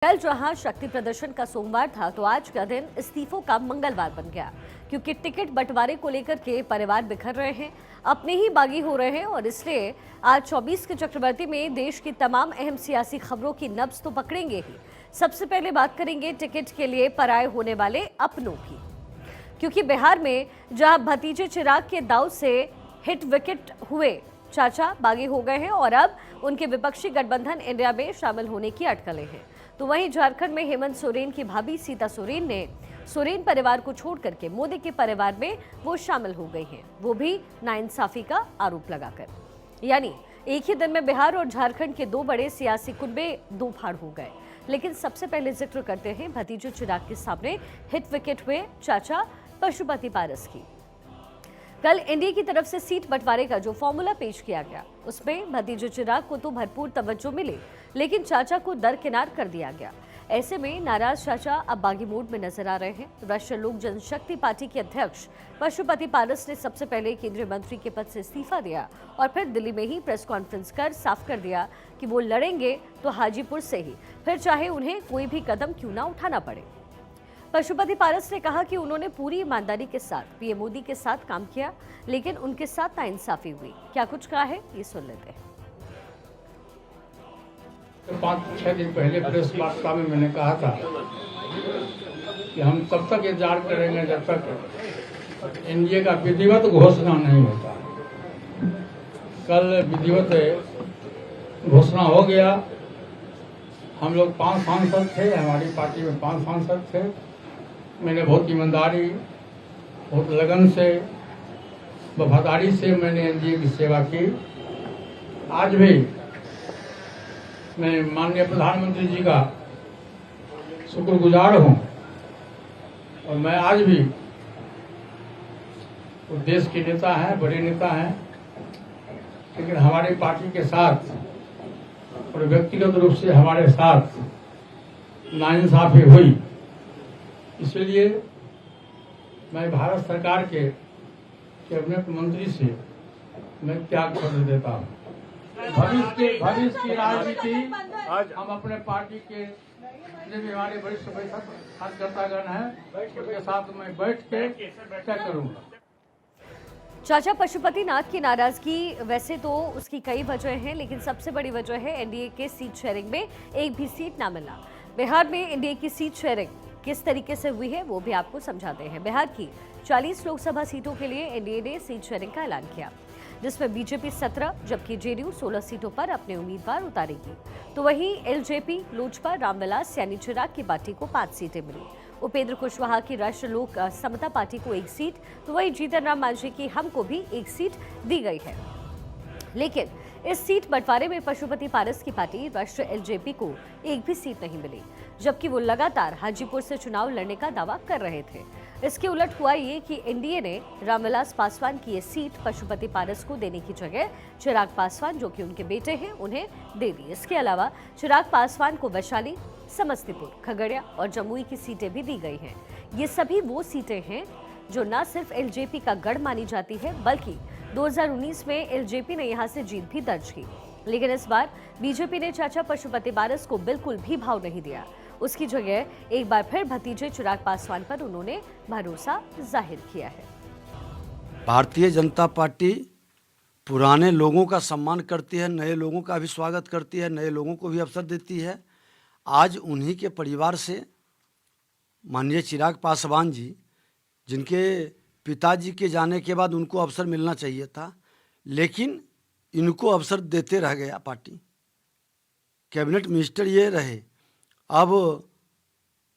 कल जहां शक्ति प्रदर्शन का सोमवार था तो आज का दिन इस्तीफों का मंगलवार बन गया, क्योंकि टिकट बंटवारे को लेकर के परिवार बिखर रहे हैं, अपने ही बागी हो रहे हैं और इसलिए आज 24 के चक्रवर्ती में देश की तमाम अहम सियासी खबरों की नब्ज तो पकड़ेंगे ही। सबसे पहले बात करेंगे टिकट के लिए पराये होने वाले अपनों की, क्योंकि बिहार में जहां भतीजे चिराग के दांव से हिट विकेट हुए चाचा बागी हो गए हैं और अब उनके विपक्षी गठबंधन इंडिया में शामिल होने की अटकलें हैं, तो वहीं झारखंड में हेमंत सोरेन की भाभी सीता सोरेन ने सोरेन परिवार को छोड़ करके मोदी के परिवार में वो शामिल हो गई हैं, वो भी नाइंसाफी का आरोप लगाकर। यानी एक ही दिन में बिहार और झारखंड के दो बड़े सियासी कुनबे दो फाड़ हो गए। लेकिन सबसे पहले जिक्र करते हैं भतीजे चिराग के सामने हिट विकेट हुए चाचा पशुपति पारस की। कल एनडीए की तरफ से सीट बंटवारे का जो फॉर्मूला पेश किया गया उसमें भतीजे चिराग को तो भरपूर तवज्जो मिली, लेकिन चाचा को दरकिनार कर दिया गया। ऐसे में नाराज चाचा अब बागी मोड में नजर आ रहे हैं। राष्ट्रीय लोक जनशक्ति पार्टी के अध्यक्ष पशुपति पारस ने सबसे पहले केंद्रीय मंत्री के पद से इस्तीफा दिया और फिर दिल्ली में ही प्रेस कॉन्फ्रेंस कर साफ कर दिया कि वो लड़ेंगे तो हाजीपुर से ही, फिर चाहे उन्हें कोई भी कदम क्यों ना उठाना पड़े। पशुपति पारस ने कहा कि उन्होंने पूरी ईमानदारी के साथ पीएम मोदी के साथ काम किया, लेकिन उनके साथ नाइंसाफी हुई। क्या कुछ कहा है ये सुन लेते हैं। तो 5-6 दिन पहले प्रेस वार्ता में मैंने कहा था कि हम तब तक इंतजार करेंगे जब तक एनडीए का विधिवत घोषणा नहीं होता। कल विधिवत घोषणा हो गया। हम लोग 5 सांसद थे, हमारी पार्टी में 5 सांसद थे। मैंने बहुत ईमानदारी, बहुत लगन से, वफादारी से मैंने एनडीए की सेवा की। आज भी मैं माननीय प्रधानमंत्री जी का शुक्रगुजार हूँ और मैं आज भी वो देश के नेता हैं, बड़े नेता हैं, लेकिन हमारी पार्टी के साथ और व्यक्तिगत रूप से हमारे साथ नाइंसाफी हुई। इसलिए मैं भारत सरकार के कैबिनेट मंत्री से मैं त्याग पत्र देता हूँ। भविष्य की राजनीति आज हम अपने पार्टी के जितने भी हमारे वरिष्ठ कार्यकर्तागण हैं उनके साथ मैं बैठ के तय करूँगा। चाचा पशुपति नाथ की नाराजगी वैसे तो उसकी कई वजह हैं, लेकिन सबसे बड़ी वजह है एनडीए के सीट शेयरिंग में एक भी सीट ना मिलना। बिहार में एनडीए की सीट शेयरिंग किस तरीके से हुई है वो भी आपको समझाते हैं। बिहार की 40 लोकसभा सीटों के लिए एनडीए ने सीट शेयरिंग का ऐलान किया, जिसमें बीजेपी 17 जबकि जेडीयू 16 सीटों पर अपने उम्मीदवार उतारेगी। तो वहीं एलजेपी लोजपा रामविलास यानी चिराग की पार्टी को 5 सीटें मिली। उपेंद्र कुशवाहा की राष्ट्रीय लोक समता पार्टी को 1 सीट, तो वही जीतन राम मांझी की हम को भी 1 सीट दी गई है। लेकिन इस सीट बंटवारे में पशुपति पारस की पार्टी राष्ट्रीय एलजेपी को एक भी सीट नहीं मिली, जबकि वो लगातार हाजीपुर से चुनाव लड़ने का दावा कर रहे थे। इसके उलट हुआ ये कि एनडीए ने रामविलास पासवान की ये सीट पशुपति पारस को देने की जगह चिराग पासवान, जो कि उनके बेटे हैं, उन्हें दे दी। इसके अलावा चिराग पासवान को वैशाली, समस्तीपुर, खगड़िया और जमुई की सीटें भी दी गई हैं। ये सभी वो सीटें हैं जो न सिर्फ एलजेपी का गढ़ मानी जाती है, बल्कि 2019 में एलजेपी ने यहां से जीत भी दर्ज की। लेकिन इस बार बीजेपी ने चाचा पशुपति पारस को बिल्कुल भी भाव नहीं दिया। उसकी जगह एक बार फिर भतीजे चिराग पासवान पर उन्होंने भरोसा जाहिर किया है। भारतीय जनता पार्टी पुराने लोगों का सम्मान करती है, नए लोगों का भी स्वागत करती है, नए लोगों को भी अवसर देती है। आज उन्हीं के परिवार से माननीय चिराग पासवान जी, जिनके पिताजी के जाने के बाद उनको अवसर मिलना चाहिए था, लेकिन इनको अवसर देते रह गया पार्टी। कैबिनेट मिनिस्टर ये रहे। अब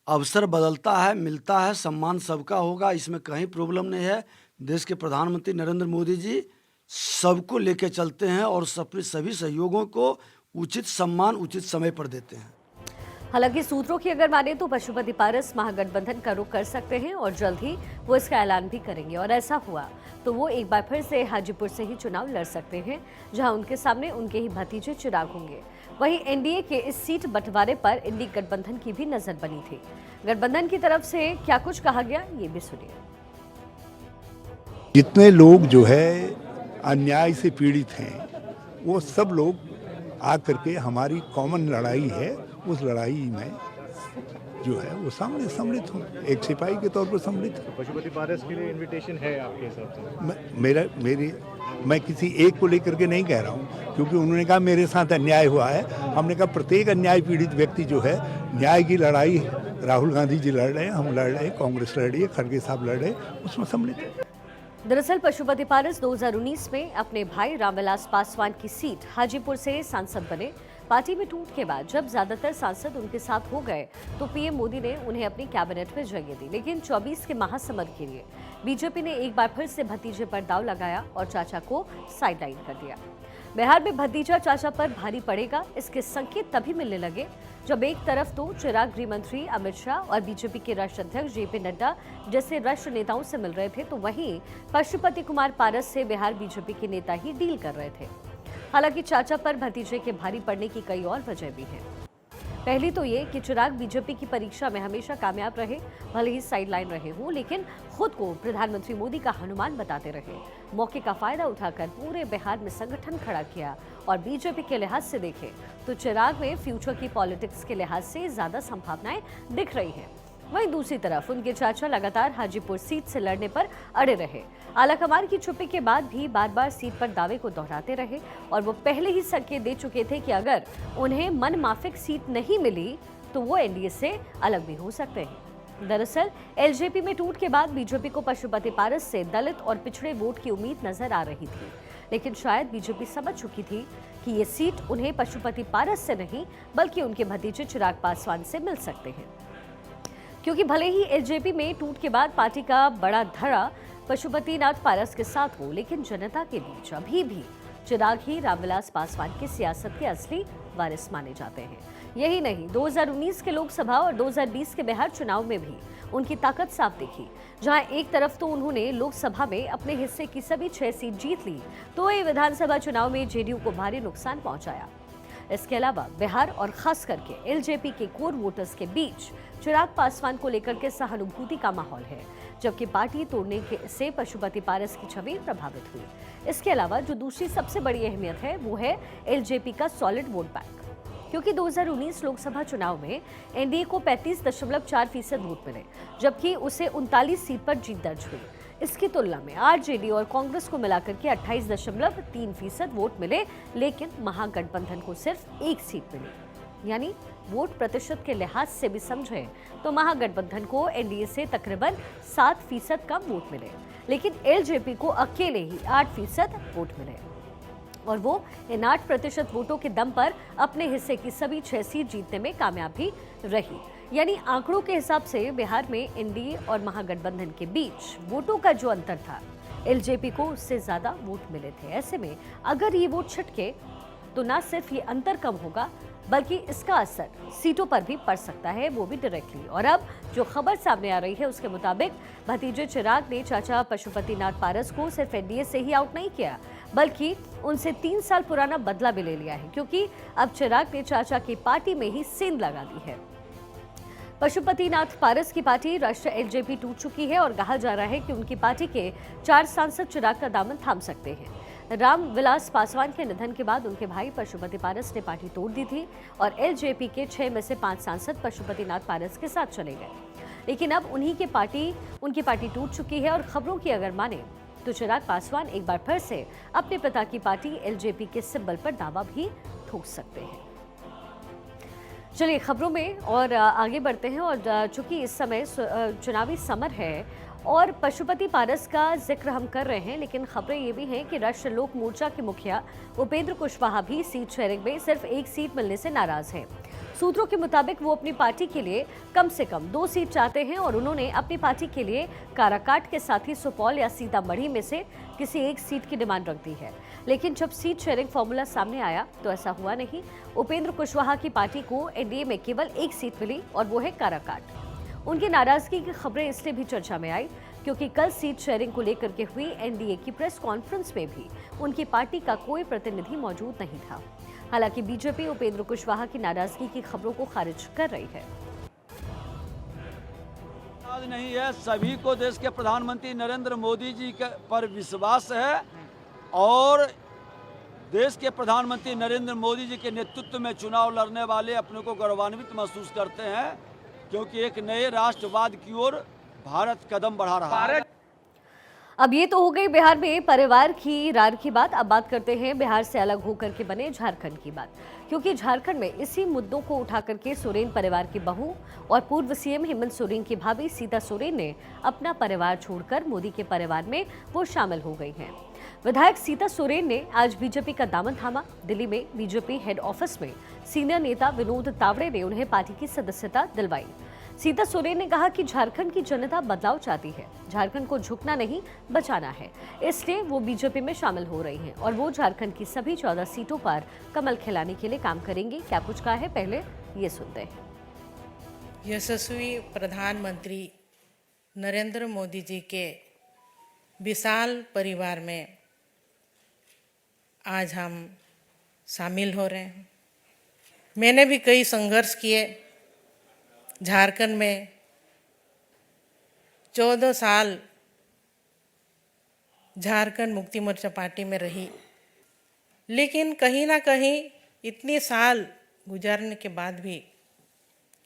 अवसर बदलता है, मिलता है, सम्मान सबका होगा, इसमें कहीं प्रॉब्लम नहीं है। देश के प्रधानमंत्री नरेंद्र मोदी जी सबको लेके चलते हैं और सभी सहयोगों को उचित सम्मान उचित समय पर देते हैं। हालांकि सूत्रों की अगर माने तो पशुपति पारस महागठबंधन का रुख कर सकते हैं और जल्द ही वो इसका ऐलान भी करेंगे, और ऐसा हुआ तो वो एक बार फिर से हाजीपुर से ही चुनाव लड़ सकते हैं, जहां उनके सामने उनके ही भतीजे चिराग होंगे। वहीं एनडीए के इस सीट बंटवारे पर इंडी गठबंधन की भी नजर बनी थी। गठबंधन की तरफ से क्या कुछ कहा गया ये भी सुनिए। जितने लोग जो है अन्याय से पीड़ित हैं, वो सब लोग आकर के हमारी कॉमन लड़ाई है, उस लड़ाई में जो है वो सामने सम्मिलित हूँ, एक सिपाही के तौर पर सम्मिलित हूँ। पशुपति पारस के लिए इनविटेशन है आपके हिसाब से? मैं किसी एक को लेकर के नहीं कह रहा हूँ, क्योंकि उन्होंने कहा मेरे साथ अन्याय हुआ है। हमने कहा प्रत्येक अन्याय पीड़ित व्यक्ति जो है, न्याय की लड़ाई राहुल गांधी जी लड़ रहे हैं, हम लड़ रहे हैं, कांग्रेस लड़ रही है, खड़गे साहब लड़ रहे हैं, उसमें सम्मिलित है। दरअसल पशुपति पारस 2019 में अपने भाई रामविलास पासवान की सीट हाजीपुर से सांसद बने। पार्टी में टूट के बाद जब ज्यादातर सांसद उनके साथ हो गए तो पीएम मोदी ने उन्हें अपनी कैबिनेट में जगह दी, लेकिन 24 के महासमर के लिए बीजेपी ने एक बार फिर से भतीजे पर दांव लगाया और चाचा को साइडलाइन कर दिया। बिहार में भतीजा चाचा पर भारी पड़ेगा, इसके संकेत तभी मिलने लगे जब एक तरफ तो चिराग गृह मंत्री अमित शाह और बीजेपी के राष्ट्रीय अध्यक्ष जेपी नड्डा जैसे राष्ट्रीय नेताओं से मिल रहे थे, तो वहीं पशुपति कुमार पारस से बिहार बीजेपी के नेता ही डील कर रहे थे। हालांकि चाचा पर भतीजे के भारी पड़ने की कई और वजह भी हैं। पहली तो ये कि चिराग बीजेपी की परीक्षा में हमेशा कामयाब रहे, भले ही साइडलाइन रहे हों, लेकिन खुद को प्रधानमंत्री मोदी का हनुमान बताते रहे। मौके का फायदा उठाकर पूरे बिहार में संगठन खड़ा किया और बीजेपी के लिहाज से देखें तो चिराग में फ्यूचर की पॉलिटिक्स के लिहाज से ज्यादा संभावनाएं दिख रही हैं। वहीं दूसरी तरफ उनके चाचा लगातार हाजीपुर सीट से लड़ने पर अड़े रहे। आलाकमान की छुट्टी के बाद भी बार बार सीट पर दावे को दोहराते रहे और वो पहले ही संकेत दे चुके थे कि अगर उन्हें मन माफिक सीट नहीं मिली तो वो एनडीए से अलग भी हो सकते हैं। दरअसल एलजेपी में टूट के बाद बीजेपी को पशुपति पारस से दलित और पिछड़े वोट की उम्मीद नजर आ रही थी, लेकिन शायद बीजेपी समझ चुकी थी कि ये सीट उन्हें पशुपति पारस से नहीं बल्कि उनके भतीजे चिराग पासवान से मिल सकते हैं। क्योंकि भले ही एलजेपी में टूट के बाद पार्टी का बड़ा धड़ा पशुपतिनाथ पारस के साथ हो, लेकिन जनता के बीच अभी भी चिराग ही रामविलास पासवान की सियासत के असली वारिस माने जाते हैं। यही नहीं, 2019 के लोकसभा और 2020 के बिहार चुनाव में भी उनकी ताकत साफ दिखी। जहां एक तरफ तो उन्होंने लोकसभा में अपने हिस्से की सभी 6 सीट जीत ली, तो ये विधानसभा चुनाव में जेडीयू को भारी नुकसान पहुंचाया। इसके अलावा बिहार और खास करके एलजेपी के कोर वोटर्स के बीच चिराग पासवान को लेकर के सहानुभूति का माहौल है, जबकि पार्टी तोड़ने से पशुपति पारस की छवि प्रभावित हुई। इसके अलावा जो दूसरी सबसे बड़ी अहमियत है वो है एलजेपी का सॉलिड वोट बैंक, क्योंकि 2019 लोकसभा चुनाव में एनडीए को 35.4% वोट मिले, जबकि उसे 39 सीट पर जीत दर्ज हुई। इसकी तुलना में आरजेडी और कांग्रेस को मिलाकर के 28.3% वोट मिले, लेकिन महागठबंधन को सिर्फ 1 सीट मिली। यानी वोट प्रतिशत के लिहाज से भी समझें तो महागठबंधन को एनडीए से तकरीबन 7% कम वोट मिले, लेकिन एलजेपी को अकेले ही 8% वोट मिले और वो इन 8% वोटों के दम पर अपने हिस्से की सभी 6 सीट जीतने में कामयाब भी रही। यानी आंकड़ों के हिसाब से बिहार में एनडीए और महागठबंधन के बीच वोटों का जो अंतर था, एलजेपी को उससे ज्यादा वोट मिले थे। ऐसे में अगर ये वोट छिटके तो ना सिर्फ ये अंतर कम होगा बल्कि इसका असर सीटों पर भी पड़ सकता है, वो भी डायरेक्टली। और अब जो खबर सामने आ रही है उसके मुताबिक भतीजे चिराग ने चाचा पशुपतिनाथ पारस को सिर्फ एनडीए से ही आउट नहीं किया, बल्कि उनसे 3 साल पुराना बदला भी ले लिया है, क्योंकि अब चिराग ने चाचा की पार्टी में ही सेंध लगा दी है। पशुपतिनाथ पारस की पार्टी राष्ट्रीय एलजेपी टूट चुकी है और कहा जा रहा है कि उनकी पार्टी के 4 सांसद चिराग का दामन थाम सकते हैं। रामविलास पासवान के निधन के बाद उनके भाई पशुपति पारस ने पार्टी तोड़ दी थी और एलजेपी के 6 में से 5 सांसद पशुपतिनाथ पारस के साथ चले गए, लेकिन अब उनकी पार्टी टूट चुकी है और खबरों की अगर माने तो चिराग पासवान एक बार फिर से अपने पिता की पार्टी एलजेपी के सिंबल पर दावा भी ठोक सकते हैं। चलिए खबरों में और आगे बढ़ते हैं। और चूंकि इस समय चुनावी समर है और पशुपति पारस का जिक्र हम कर रहे हैं, लेकिन खबरें ये भी हैं कि राष्ट्रीय लोक मोर्चा के मुखिया उपेंद्र कुशवाहा भी सीट शेयरिंग में सिर्फ 1 सीट मिलने से नाराज हैं। सूत्रों के मुताबिक वो अपनी पार्टी के लिए कम से कम 2 सीट चाहते हैं और उन्होंने अपनी पार्टी के लिए काराकाट के साथ ही सुपौल या सीतामढ़ी में से किसी एक सीट की डिमांड रख दी है, लेकिन जब सीट शेयरिंग फॉर्मूला सामने आया तो ऐसा हुआ नहीं। उपेंद्र कुशवाहा की पार्टी को एनडीए में केवल 1 सीट मिली और वो है काराकाट। उनकी नाराजगी की खबरें इसलिए भी चर्चा में आई क्योंकि कल सीट शेयरिंग को लेकर के हुई एनडीए की प्रेस कॉन्फ्रेंस में भी उनकी पार्टी का कोई प्रतिनिधि मौजूद नहीं था। हालांकि बीजेपी उपेंद्र कुशवाहा की नाराजगी की खबरों को खारिज कर रही है। आज नहीं है, सभी को देश के प्रधानमंत्री नरेंद्र मोदी जी पर विश्वास है और देश के प्रधानमंत्री नरेंद्र मोदी जी के नेतृत्व में चुनाव लड़ने वाले अपने को गौरवान्वित महसूस करते हैं, क्योंकि एक नए राष्ट्रवाद की ओर भारत कदम बढ़ा रहा है। अब ये तो हो गई बिहार में परिवार की रार की बात। अब बात करते हैं बिहार से अलग होकर के बने झारखंड की बात, क्योंकि झारखंड में इसी मुद्दों को उठा करके सोरेन परिवार की बहू और पूर्व सीएम हेमंत सोरेन की भाभी सीता सोरेन ने अपना परिवार छोड़कर मोदी के परिवार में वो शामिल हो गई हैं। विधायक सीता सोरेन ने आज बीजेपी का दामन थामा। दिल्ली में बीजेपी हेड ऑफिस में सीनियर नेता विनोद तावड़े ने उन्हें पार्टी की सदस्यता दिलवाई। सीता सोरेन ने कहा कि झारखंड की जनता बदलाव चाहती है, झारखंड को झुकना नहीं बचाना है, इसलिए वो बीजेपी में शामिल हो रही हैं और वो झारखंड की सभी 14 सीटों पर कमल खिलाने के लिए काम करेंगी। क्या कुछ कहा है, पहले ये सुनते हैं। यशस्वी प्रधानमंत्री नरेंद्र मोदी जी के विशाल परिवार में आज हम शामिल हो रहे हैं। मैंने भी कई संघर्ष किए। झारखंड में 14 साल झारखंड मुक्ति मोर्चा पार्टी में रही, लेकिन कहीं ना कहीं इतने साल गुजारने के बाद भी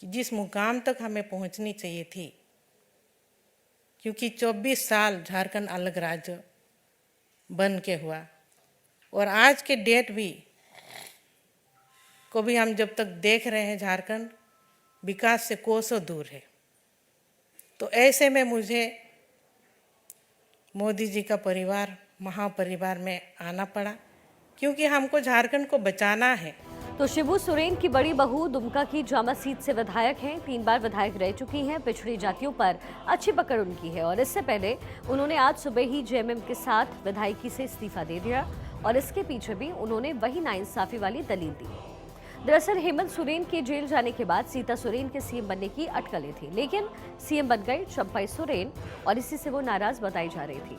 जिस मुकाम तक हमें पहुंचनी चाहिए थी, क्योंकि 24 साल झारखंड अलग राज्य बन के हुआ और आज के डेट भी को भी हम जब तक देख रहे हैं झारखंड विकास से कोसों दूर है। तो ऐसे में मुझे मोदी जी का परिवार महापरिवार में आना पड़ा, क्योंकि हमको झारखंड को बचाना है। तो शिबू सोरेन की बड़ी बहू दुमका की जामा सीट से विधायक हैं, 3 बार विधायक रह चुकी हैं। पिछड़ी जातियों पर अच्छी पकड़ उनकी है और इससे पहले उन्होंने आज सुबह ही जेएमएम के साथ विधायकी से इस्तीफा दे दिया और इसके पीछे भी उन्होंने वही नाइंसाफी वाली दलील दी। दरअसल हेमंत सोरेन के जेल जाने के बाद सीता सोरेन के सीएम बनने की अटकलें थी, लेकिन सीएम बन गई चंपाई सोरेन और इसी से वो नाराज बताई जा रही थी।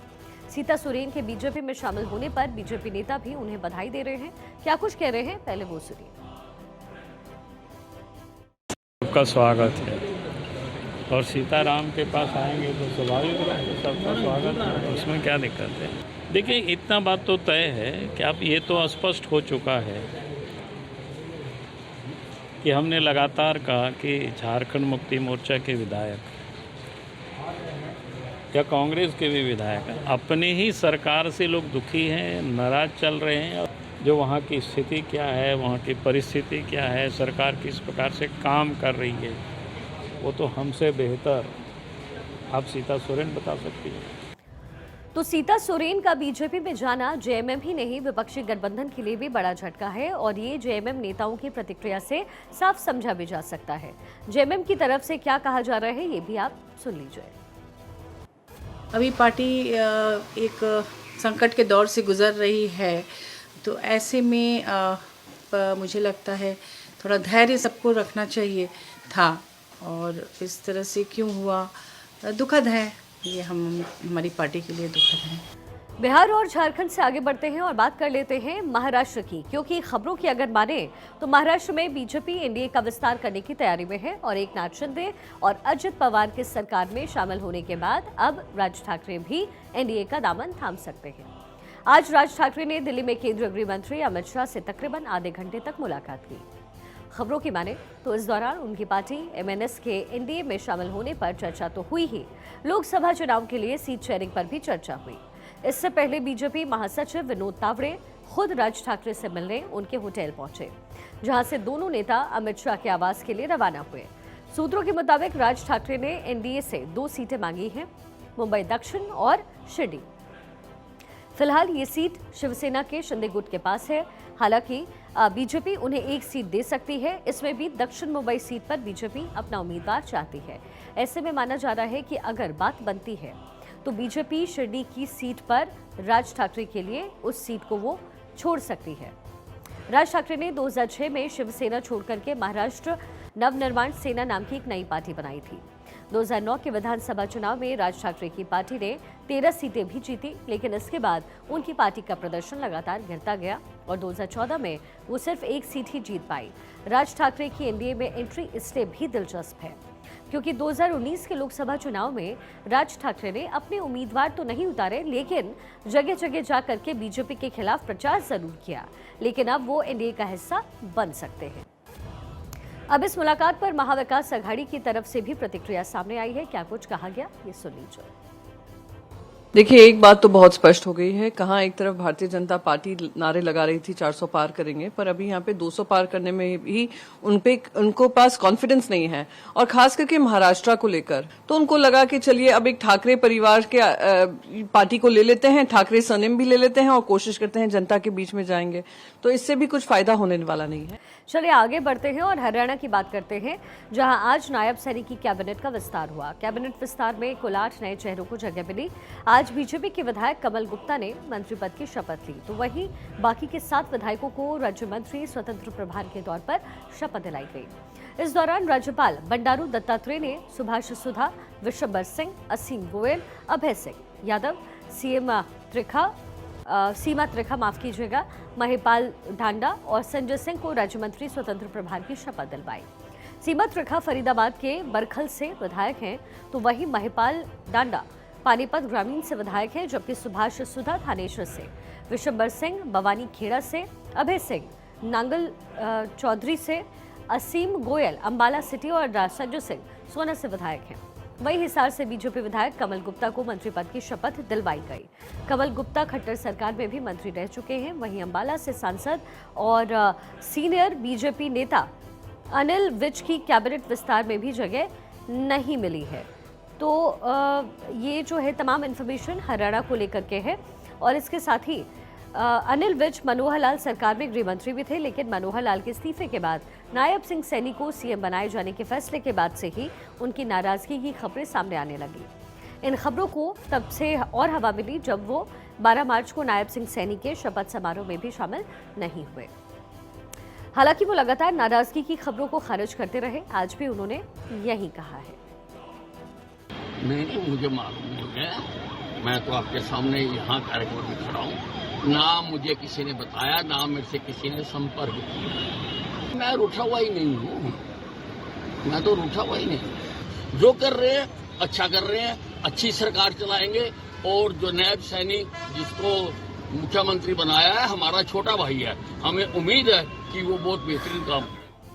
सीता सोरेन के बीजेपी में शामिल होने पर बीजेपी नेता भी उन्हें बधाई दे रहे हैं। क्या कुछ कह रहे हैं, पहले वो सुनिए। सबका स्वागत है और सीताराम के पास आएंगे तो स्वाभाविक रूप से सबका स्वागत है, उसमें क्या दिक्कत है। देखिए, इतना बात तो तय है कि अब ये तो स्पष्ट हो चुका है कि हमने लगातार कहा कि झारखंड मुक्ति मोर्चा के विधायक या कांग्रेस के भी विधायक अपनी ही सरकार से लोग दुखी हैं, नाराज चल रहे हैं। जो वहाँ की स्थिति क्या है, वहाँ की परिस्थिति क्या है, सरकार किस प्रकार से काम कर रही है, वो तो हमसे बेहतर आप सीता सोरेन बता सकती है। तो सीता सोरेन का बीजेपी में जाना जेएमएम ही नहीं विपक्षी गठबंधन के लिए भी बड़ा झटका है और ये जेएमएम नेताओं की प्रतिक्रिया से साफ समझा भी जा सकता है। जेएमएम की तरफ से क्या कहा जा रहा है, ये भी आप सुन लीजिए। अभी पार्टी एक संकट के दौर से गुजर रही है, तो ऐसे में मुझे लगता है थोड़ा धैर्य सबको रखना चाहिए था और इस तरह से क्यों हुआ दुखद है, ये हमारी पार्टी के लिए दुखद है। बिहार और झारखंड से आगे बढ़ते हैं और बात कर लेते हैं महाराष्ट्र की, क्योंकि खबरों की अगर माने तो महाराष्ट्र में बीजेपी एनडीए का विस्तार करने की तैयारी में है और एकनाथ शिंदे और अजित पवार के सरकार में शामिल होने के बाद अब राज ठाकरे भी एनडीए का दामन थाम सकते हैं। आज राज ठाकरे ने दिल्ली में केंद्रीय गृह मंत्री अमित शाह से तकरीबन आधे घंटे तक मुलाकात की। खबरों की माने तो इस दौरान उनकी पार्टी एमएनएस के एनडीए में शामिल होने पर चर्चा तो हुई ही, लोकसभा चुनाव के लिए सीट शेयरिंग पर भी चर्चा हुई। इससे पहले बीजेपी महासचिव विनोद तावड़े खुद राज ठाकरे से मिलने उनके होटल पहुंचे, जहां से दोनों नेता अमित शाह के आवास के लिए रवाना हुए। सूत्रों के मुताबिक राज ठाकरे ने एनडीए से 2 सीटें मांगी हैं, मुंबई दक्षिण और शिरडी। फिलहाल ये सीट शिवसेना के शिंदे गुट के पास है। हालांकि बीजेपी उन्हें 1 सीट दे सकती है। इसमें भी दक्षिण मुंबई सीट पर बीजेपी अपना उम्मीदवार चाहती है। ऐसे में माना जा रहा है कि अगर बात बनती है तो बीजेपी शिरडी की सीट पर राज ठाकरे के लिए उस सीट को वो छोड़ सकती है। राज ठाकरे ने 2006 में शिवसेना छोड़कर के महाराष्ट्र नवनिर्माण सेना नाम की एक नई पार्टी बनाई थी। 2009 के विधानसभा चुनाव में राज ठाकरे की पार्टी ने 13 सीटें भी जीती, लेकिन इसके बाद उनकी पार्टी का प्रदर्शन लगातार गिरता गया और 2014 में वो सिर्फ 1 सीट ही जीत पाई। राज ठाकरे की एनडीए में एंट्री इसलिए भी दिलचस्प है क्योंकि 2019 के लोकसभा चुनाव में राज ठाकरे ने अपने उम्मीदवार तो नहीं उतारे, लेकिन जगह जगह जाकर के बीजेपी के खिलाफ प्रचार जरूर किया, लेकिन अब वो एनडीए का हिस्सा बन सकते हैं। अब इस मुलाकात पर महाविकास आघाड़ी की तरफ से भी प्रतिक्रिया सामने आई है। क्या कुछ कहा गया, ये सुन लीजिए। देखिए, एक बात तो बहुत स्पष्ट हो गई है। कहाँ एक तरफ भारतीय जनता पार्टी नारे लगा रही थी 400 पार करेंगे, पर अभी यहाँ पे 200 पार करने में भी उनको पास कॉन्फिडेंस नहीं है, और खास करके महाराष्ट्र को लेकर तो उनको लगा कि चलिए अब एक ठाकरे परिवार के पार्टी को ले लेते हैं, ठाकरे सरनेम भी ले लेते हैं और कोशिश करते हैं जनता के बीच में जाएंगे, तो इससे भी कुछ फायदा होने वाला नहीं है। चलिए आगे बढ़ते हैं और हरियाणा की बात करते हैं, जहां आज नायब सैनिक की कैबिनेट का विस्तार हुआ। कैबिनेट विस्तार में कुल 8 नए चेहरों को जगह मिली। आज बीजेपी के विधायक कमल गुप्ता ने मंत्री पद की शपथ ली, तो वहीं बाकी के 7 विधायकों को राज्य मंत्री स्वतंत्र प्रभार के तौर पर शपथ दिलाई गई। इस दौरान राज्यपाल बंडारू दत्तात्रेय ने सुभाष सुधा, विशंबर सिंह, असीम गोयल, अभय सिंह यादव, सीमा त्रिखा महिपाल ढांडा और संजय सिंह को राज्य मंत्री स्वतंत्र प्रभार की शपथ दिलवाई। सीमा त्रिखा फरीदाबाद के बरखल से विधायक हैं, तो वहीं महिपाल डांडा पानीपत ग्रामीण से विधायक हैं, जबकि सुभाष सुधा थानेश्वर से, विशंबर सिंह बवानी खेड़ा से, अभय सिंह नांगल चौधरी से, असीम गोयल अंबाला सिटी और संजय सिंह सोना से विधायक हैं। वहीं हिसार से बीजेपी विधायक कमल गुप्ता को मंत्री पद की शपथ दिलवाई गई। कमल गुप्ता खट्टर सरकार में भी मंत्री रह चुके हैं। वहीं अंबाला से सांसद और सीनियर बीजेपी नेता अनिल विज की कैबिनेट विस्तार में भी जगह नहीं मिली है। तो ये जो है तमाम इन्फॉर्मेशन हरियाणा को लेकर के है, और इसके साथ ही अनिल विज मनोहर लाल सरकार में गृह मंत्री भी थे, लेकिन मनोहर लाल के इस्तीफे के बाद नायब सिंह सैनी को सीएम बनाए जाने के फैसले के बाद से ही उनकी नाराजगी की खबरें सामने आने लगी। इन खबरों को तब से और हवा मिली जब वो 12 मार्च को नायब सिंह सैनी के शपथ समारोह में भी शामिल नहीं हुए। हालांकि वो लगातार नाराजगी की खबरों को खारिज करते रहे। आज भी उन्होंने यही कहा है। नहीं, मुझे मालूम हो गया, मैं तो आपके सामने यहाँ कार्यक्रम में खड़ा हूँ, ना मुझे किसी ने बताया, ना मेरे से किसी ने संपर्क किया। मैं रूठा हुआ ही नहीं हूँ, मैं तो रूठा हुआ ही नहीं। जो कर रहे हैं अच्छा कर रहे हैं, अच्छी सरकार चलाएंगे, और जो नायब सैनी जिसको मुख्यमंत्री बनाया है हमारा छोटा भाई है, हमें उम्मीद है कि वो बहुत बेहतरीन काम